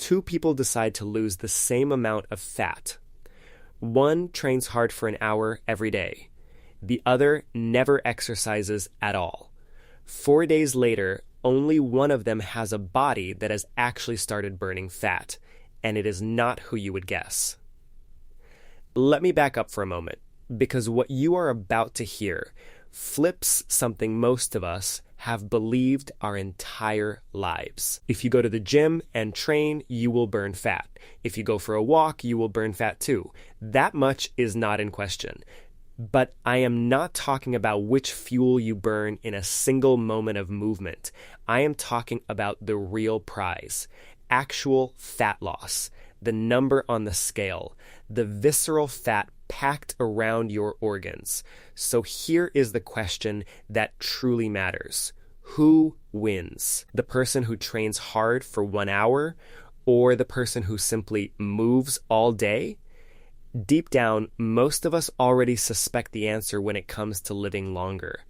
two people decide to lose the same amount of fat. One trains hard for an hour every day. The other never exercises at all. 4 days later, only one of them has a body that has actually started burning fat, and it is not who you would guess. Let me back up for a moment, because what you are about to hear flips something most of us have believed our entire lives. If you go to the gym and train, you will burn fat. If you go for a walk, you will burn fat too. That much is not in question. But I am not talking about which fuel you burn in a single moment of movement. I am talking about the real prize, actual fat loss, the number on the scale, the visceral fat packed around your organs. So here is the question that truly matters. Who wins? The person who trains hard for 1 hour, or the person who simply moves all day? Deep down, most of us already suspect the answer when it comes to living longer.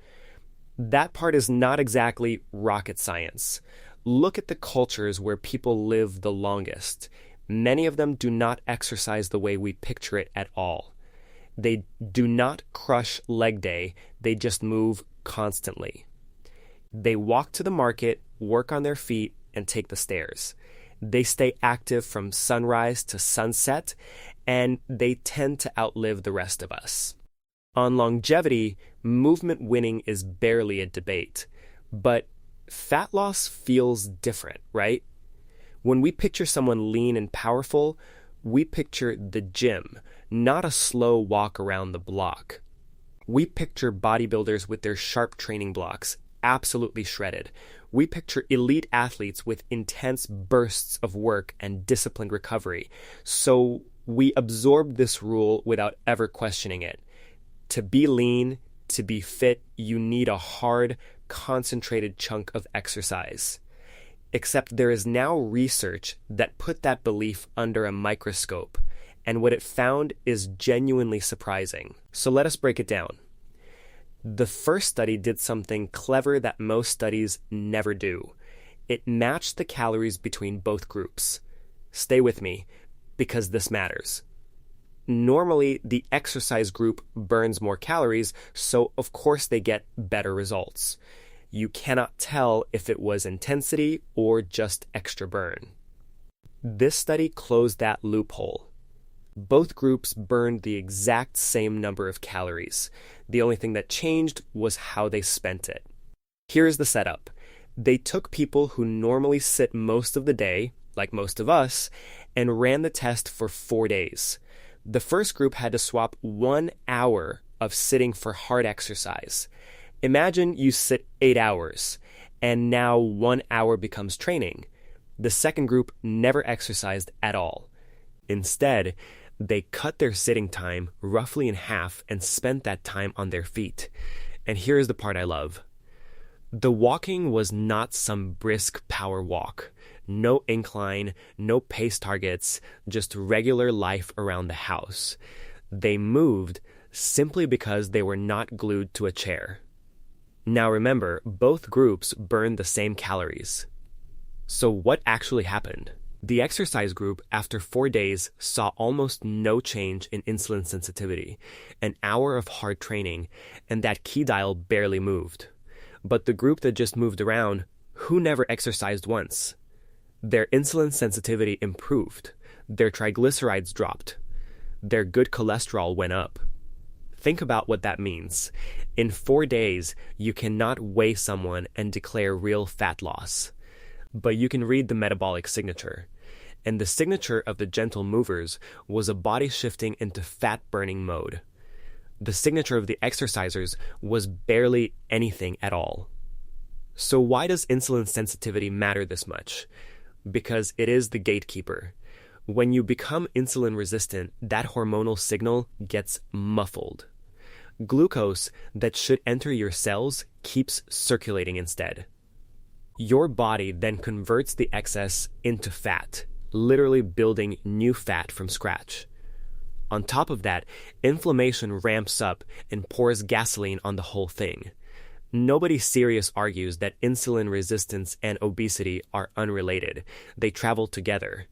That part is not exactly rocket science. Look at the cultures where people live the longest. Many of them do not exercise the way we picture it at all. They do not crush leg day, they just move constantly. They walk to the market, work on their feet, and take the stairs. They stay active from sunrise to sunset, and they tend to outlive the rest of us. On longevity, movement winning is barely a debate, but fat loss feels different, right? When we picture someone lean and powerful, we picture the gym, not a slow walk around the block. We picture bodybuilders with their sharp training blocks, absolutely shredded. We picture elite athletes with intense bursts of work and disciplined recovery. So we absorb this rule without ever questioning it. To be lean, to be fit, you need a hard, concentrated chunk of exercise. Except there is now research that put that belief under a microscope, and what it found is genuinely surprising. So let us break it down. The first study did something clever that most studies never do. It matched the calories between both groups. Stay with me, because this matters. Normally, the exercise group burns more calories, so of course they get better results. You cannot tell if it was intensity or just extra burn. This study closed that loophole. Both groups burned the exact same number of calories. The only thing that changed was how they spent it. Here's the setup. They took people who normally sit most of the day, like most of us, and ran the test for 4 days. The first group had to swap 1 hour of sitting for hard exercise. Imagine you sit 8 hours, and now 1 hour becomes training. The second group never exercised at all. Instead, they cut their sitting time roughly in half and spent that time on their feet. And here's the part I love. The walking was not some brisk power walk. No incline, no pace targets, just regular life around the house. They moved simply because they were not glued to a chair. Now remember, both groups burned the same calories. So what actually happened? The exercise group, after 4 days, saw almost no change in insulin sensitivity, an hour of hard training, and that key dial barely moved. But the group that just moved around, who never exercised once? Their insulin sensitivity improved, their triglycerides dropped, their good cholesterol went up. Think about what that means. In 4 days, you cannot weigh someone and declare real fat loss. But you can read the metabolic signature. And the signature of the gentle movers was a body shifting into fat-burning mode. The signature of the exercisers was barely anything at all. So why does insulin sensitivity matter this much? Because it is the gatekeeper. When you become insulin resistant, that hormonal signal gets muffled. Glucose that should enter your cells keeps circulating instead. Your body then converts the excess into fat, literally building new fat from scratch. On top of that, inflammation ramps up and pours gasoline on the whole thing. Nobody serious argues that insulin resistance and obesity are unrelated. They travel together.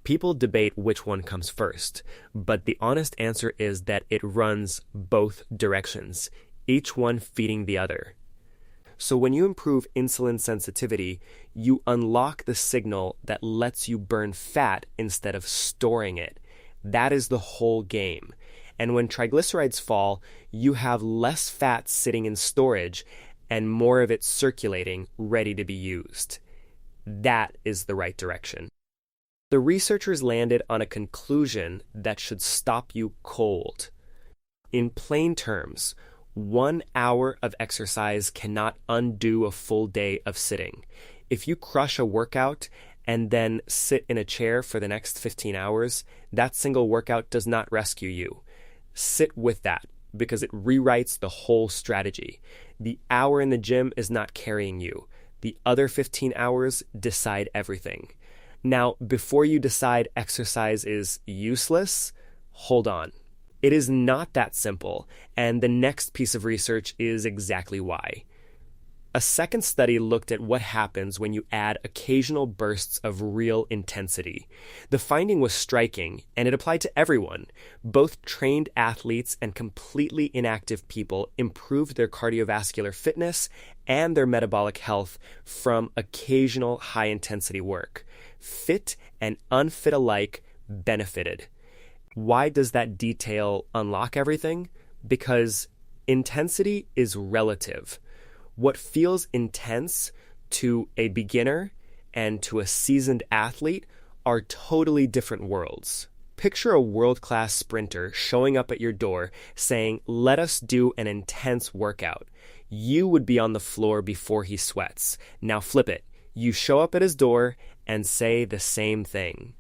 People debate which one comes first, but the honest answer is that it runs both directions, each one feeding the other. So when you improve insulin sensitivity, you unlock the signal that lets you burn fat instead of storing it. That is the whole game. And when triglycerides fall, you have less fat sitting in storage and more of it circulating, ready to be used. That is the right direction. The researchers landed on a conclusion that should stop you cold. In plain terms, 1 hour of exercise cannot undo a full day of sitting. If you crush a workout and then sit in a chair for the next 15 hours, that single workout does not rescue you. Sit with that because it rewrites the whole strategy. The hour in the gym is not carrying you. The other 15 hours decide everything. Now, before you decide exercise is useless, hold on. It is not that simple, and the next piece of research is exactly why. A second study looked at what happens when you add occasional bursts of real intensity. The finding was striking, and it applied to everyone. Both trained athletes and completely inactive people improved their cardiovascular fitness and their metabolic health from occasional high-intensity work. Fit and unfit alike benefited. Why does that detail unlock everything? Because intensity is relative. What feels intense to a beginner and to a seasoned athlete are totally different worlds. Picture a world-class sprinter showing up at your door saying, "Let us do an intense workout." You would be on the floor before he sweats. Now flip it. You show up at his door and say the same thing.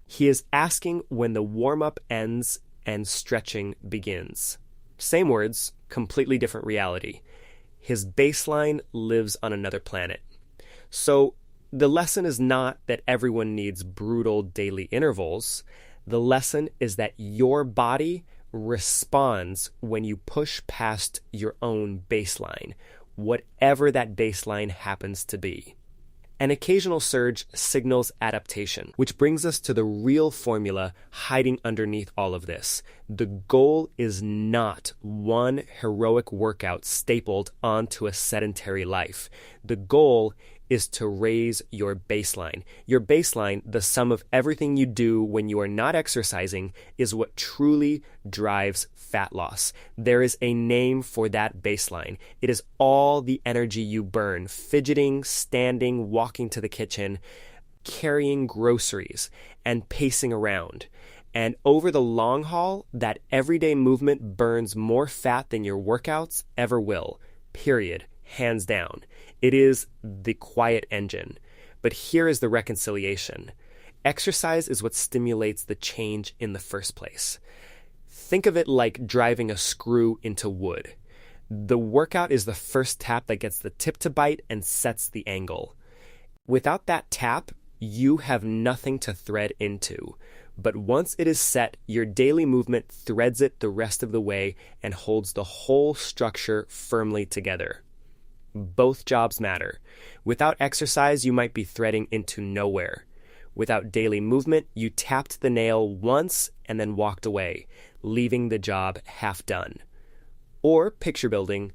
He is asking when the warm-up ends and stretching begins. Same words, completely different reality. His baseline lives on another planet. So the lesson is not that everyone needs brutal daily intervals. The lesson is that your body responds when you push past your own baseline, whatever that baseline happens to be. An occasional surge signals adaptation, which brings us to the real formula hiding underneath all of this. The goal is not one heroic workout stapled onto a sedentary life. The goal is to raise your baseline. Your baseline, the sum of everything you do when you are not exercising, is what truly drives fat loss. There is a name for that baseline. It is all the energy you burn, fidgeting, standing, walking to the kitchen, carrying groceries, and pacing around. And over the long haul, that everyday movement burns more fat than your workouts ever will. Period. Hands down. It is the quiet engine. But here is the reconciliation. Exercise is what stimulates the change in the first place. Think of it like driving a screw into wood. The workout is the first tap that gets the tip to bite and sets the angle. Without that tap, you have nothing to thread into. But once it is set, your daily movement threads it the rest of the way and holds the whole structure firmly together. Both jobs matter. Without exercise, you might be threading into nowhere. Without daily movement, you tapped the nail once and then walked away, leaving the job half done. Or picture building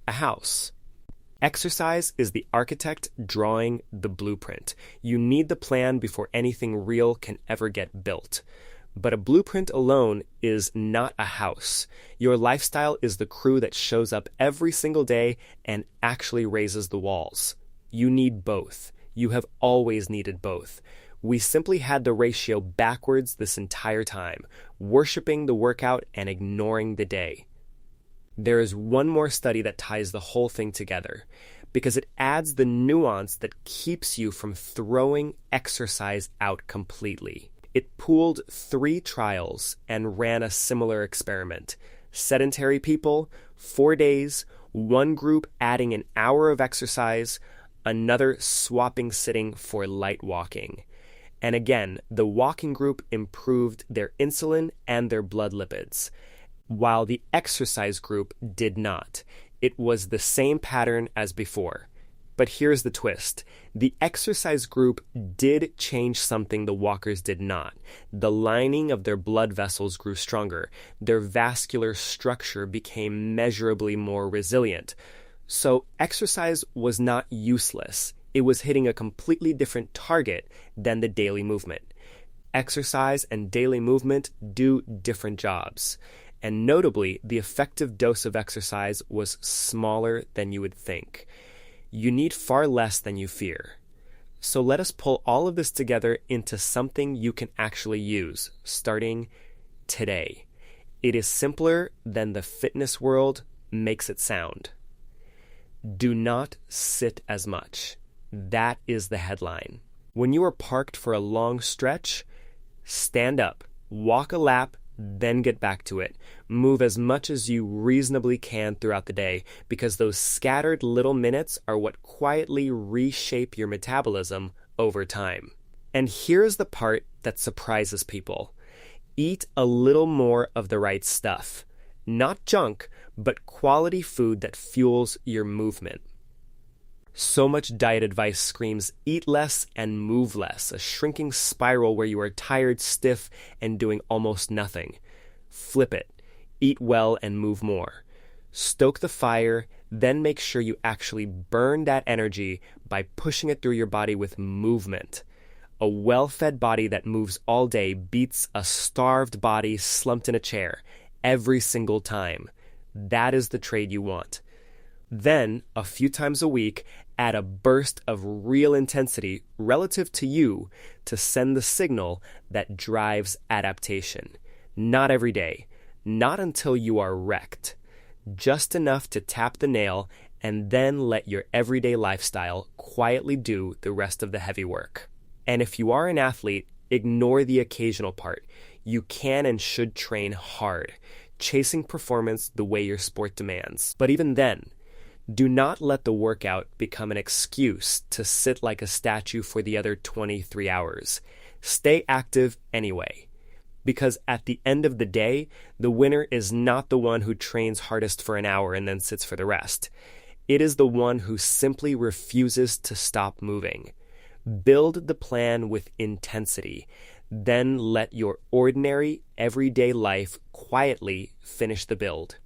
a house. Exercise is the architect drawing the blueprint. You need the plan before anything real can ever get built. But a blueprint alone is not a house. Your lifestyle is the crew that shows up every single day and actually raises the walls. You need both. You have always needed both. We simply had the ratio backwards this entire time, worshiping the workout and ignoring the day. There is one more study that ties the whole thing together, because it adds the nuance that keeps you from throwing exercise out completely. It pooled 3 trials and ran a similar experiment. Sedentary people, 4 days, one group adding an hour of exercise, another swapping sitting for light walking. And again, the walking group improved their insulin and their blood lipids, while the exercise group did not. It was the same pattern as before. But here's the twist. The exercise group did change something the walkers did not. The lining of their blood vessels grew stronger. Their vascular structure became measurably more resilient. So exercise was not useless. It was hitting a completely different target than the daily movement. Exercise and daily movement do different jobs. And notably, the effective dose of exercise was smaller than you would think. You need far less than you fear. So let us pull all of this together into something you can actually use, starting today. It is simpler than the fitness world makes it sound. Do not sit as much. That is the headline. When you are parked for a long stretch, stand up, walk a lap, then get back to it. Move as much as you reasonably can throughout the day, because those scattered little minutes are what quietly reshape your metabolism over time. And here's the part that surprises people. Eat a little more of the right stuff. Not junk, but quality food that fuels your movement. So much diet advice screams eat less and move less, a shrinking spiral where you are tired, stiff, and doing almost nothing. Flip it. Eat well and move more. Stoke the fire, then make sure you actually burn that energy by pushing it through your body with movement. A well-fed body that moves all day beats a starved body slumped in a chair every single time. That is the trade you want. Then, a few times a week, add a burst of real intensity relative to you to send the signal that drives adaptation. Not every day. Not until you are wrecked. Just enough to tap the nail and then let your everyday lifestyle quietly do the rest of the heavy work. And if you are an athlete, ignore the occasional part. You can and should train hard, chasing performance the way your sport demands. But even then, do not let the workout become an excuse to sit like a statue for the other 23 hours. Stay active anyway. Because at the end of the day, the winner is not the one who trains hardest for an hour and then sits for the rest. It is the one who simply refuses to stop moving. Build the plan with intensity. Then let your ordinary, everyday life quietly finish the build.